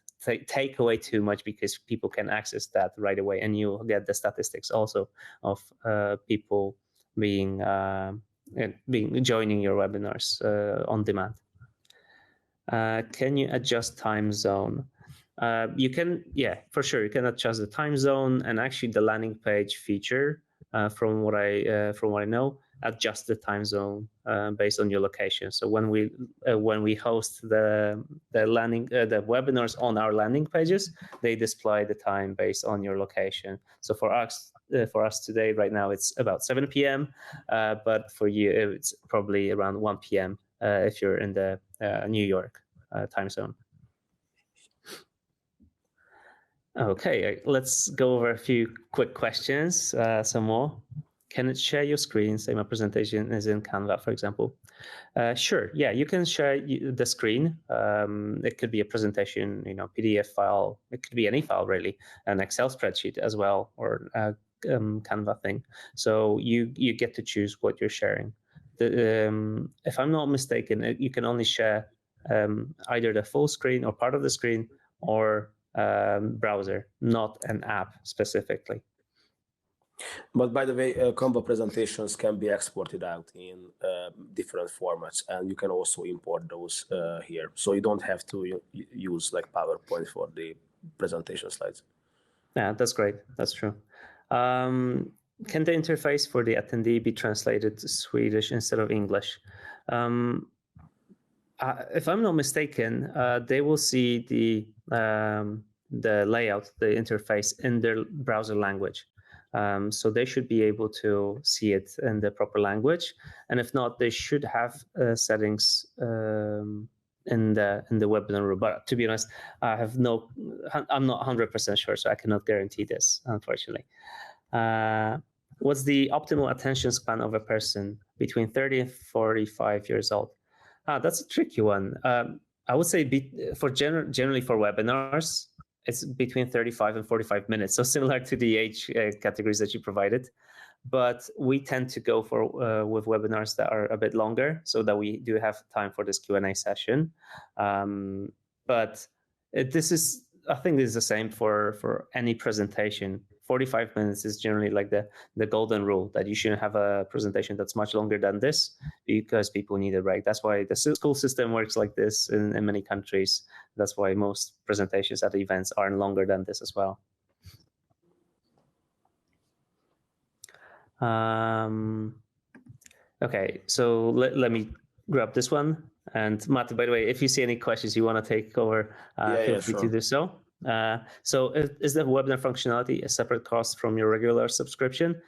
B: take away too much because people can access that right away, and you'll get the statistics also of people joining your webinars on demand. Can you adjust time zone? You can, yeah, for sure. You can adjust the time zone, and actually the landing page feature, from what I know, adjust the time zone based on your location. So when we host the webinars on our landing pages, they display the time based on your location. So for us today, right now, it's about 7 p.m. But for you, it's probably around 1 p.m. If you're in the New York time zone. Okay, let's go over a few quick questions, some more. Can it share your screen? Say my presentation is in Canva, for example. Sure, yeah, you can share the screen. It could be a presentation, PDF file. It could be any file, really, an Excel spreadsheet as well, or a Canva thing. So you get to choose what you're sharing. If I'm not mistaken, you can only share either the full screen or part of the screen, or browser, not an app specifically.
A: But by the way, Canva presentations can be exported out in different formats, and you can also import those here. So you don't have to use like PowerPoint for the presentation slides.
B: Yeah, that's great. That's true. Can the interface for the attendee be translated to Swedish instead of English? If I'm not mistaken, they will see the layout, the interface in their browser language. So they should be able to see it in the proper language. And if not, they should have settings in the webinar room. But to be honest, I'm not 100% sure, so I cannot guarantee this, unfortunately. What's the optimal attention span of a person between 30 and 45 years old? That's a tricky one. I would say generally for webinars, it's between 35 and 45 minutes. So similar to the age categories that you provided. But we tend to go for with webinars that are a bit longer so that we do have time for this Q&A session. But I think this is the same for any presentation. 45 minutes is generally like the golden rule, that you shouldn't have a presentation that's much longer than this because people need a break. That's why the school system works like this in many countries. That's why most presentations at events are longer than this as well. Okay, so let me grab this one. And Matt, by the way, if you see any questions you want to take over, feel free to do so. So is the webinar functionality a separate cost from your regular subscription?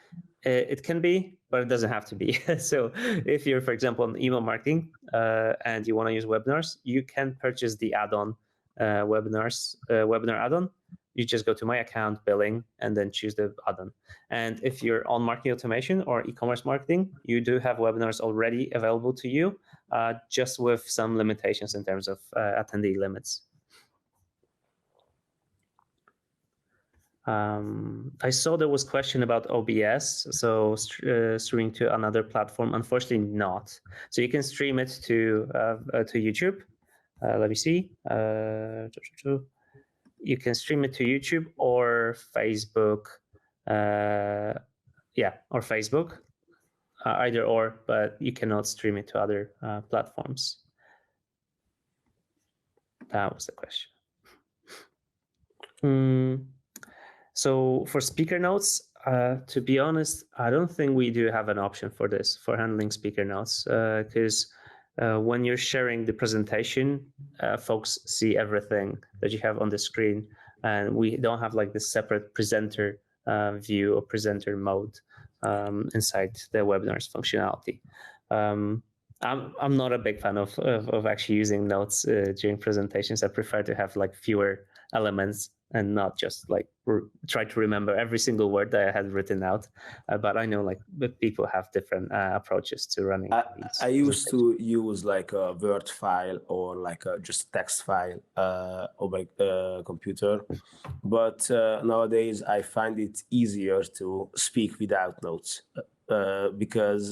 B: It can be, but it doesn't have to be. So if you're, for example, on email marketing and you want to use webinars, you can purchase the add-on webinar add-on. You just go to my account, billing, and then choose the add-on. And if you're on marketing automation or e-commerce marketing, you do have webinars already available to you, just with some limitations in terms of attendee limits. I saw there was a question about OBS, so streaming to another platform. Unfortunately, not. So you can stream it to YouTube. Let me see. You can stream it to YouTube or Facebook. Or Facebook, either or, but you cannot stream it to other platforms. That was the question. So for speaker notes, to be honest, I don't think we do have an option for this, for handling speaker notes, because when you're sharing the presentation, folks see everything that you have on the screen, and we don't have like this separate presenter view or presenter mode inside the webinar's functionality. I'm not a big fan of actually using notes during presentations. I prefer to have like fewer elements and not just like try to remember every single word that I had written out. But I know like people have different approaches to running.
A: I used to use like a Word file or like just text file on my computer. But nowadays I find it easier to speak without notes because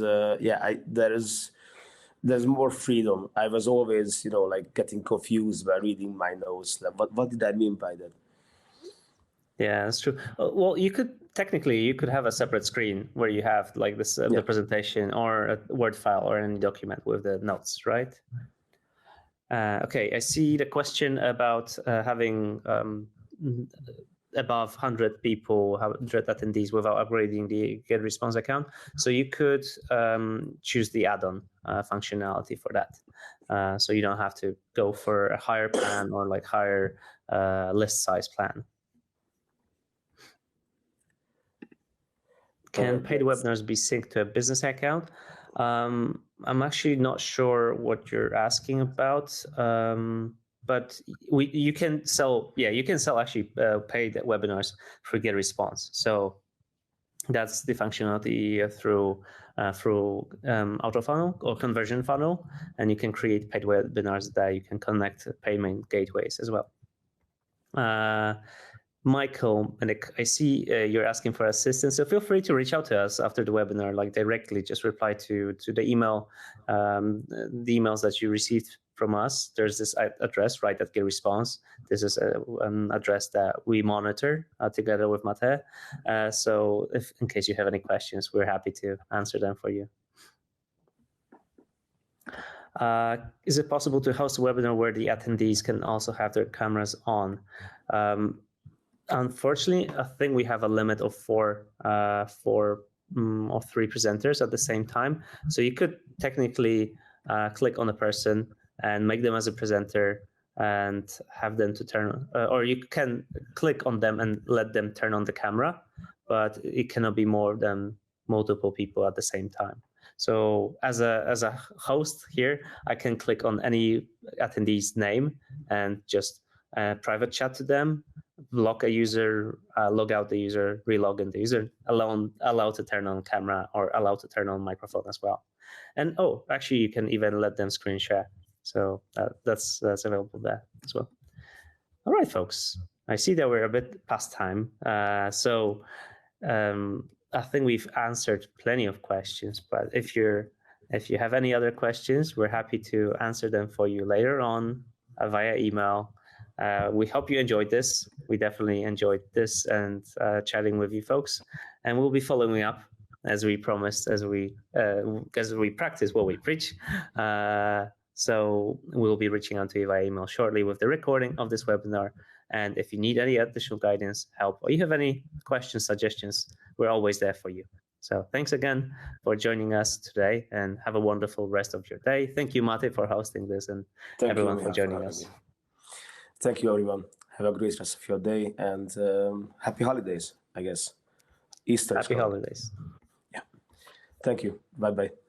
A: there's more freedom. I was always, like getting confused by reading my notes. Like, what did I mean by that?
B: Yeah, that's true. Well, you could have a separate screen where you have like this the presentation or a Word file or any document with the notes, right? Okay, I see the question about having above 100 people, 100 attendees without upgrading the GetResponse account. So you could choose the add-on functionality for that. So you don't have to go for a higher plan or like higher list size plan. Can paid webinars be synced to a business account? I'm actually not sure what you're asking about, but you can sell actually paid webinars through GetResponse. So that's the functionality through auto funnel or conversion funnel, and you can create paid webinars that you can connect payment gateways as well. Michael, and I see you're asking for assistance, so feel free to reach out to us after the webinar, like directly, just reply to the email, the emails that you received from us. There's this address, right, at GetResponse. This is an address that we monitor together with Mate. So if in case you have any questions, we're happy to answer them for you. Is it possible to host a webinar where the attendees can also have their cameras on? Unfortunately, I think we have a limit of four or three presenters at the same time. So you could technically click on a person and make them as a presenter and have them to turn, or you can click on them and let them turn on the camera, but it cannot be more than multiple people at the same time. So as a host here, I can click on any attendee's name and just private chat to them, lock a user, log out the user, relog in the user, allow to turn on camera or allow to turn on microphone as well. And actually, you can even let them screen share. So that's available there as well. All right, folks. I see that we're a bit past time. So I think we've answered plenty of questions. But if you have any other questions, we're happy to answer them for you later on via email. We hope you enjoyed this. We definitely enjoyed this and chatting with you folks. And we'll be following up as we promised, as we practice what we preach. So we'll be reaching out to you via email shortly with the recording of this webinar. And if you need any additional guidance, help, or you have any questions, suggestions, we're always there for you. So thanks again for joining us today and have a wonderful rest of your day. Thank you, Mate, for hosting this and everyone for joining us.
A: Thank you, everyone. Have a great rest of your day and happy holidays, I guess. Easter.
B: Happy holidays.
A: Yeah. Thank you. Bye-bye.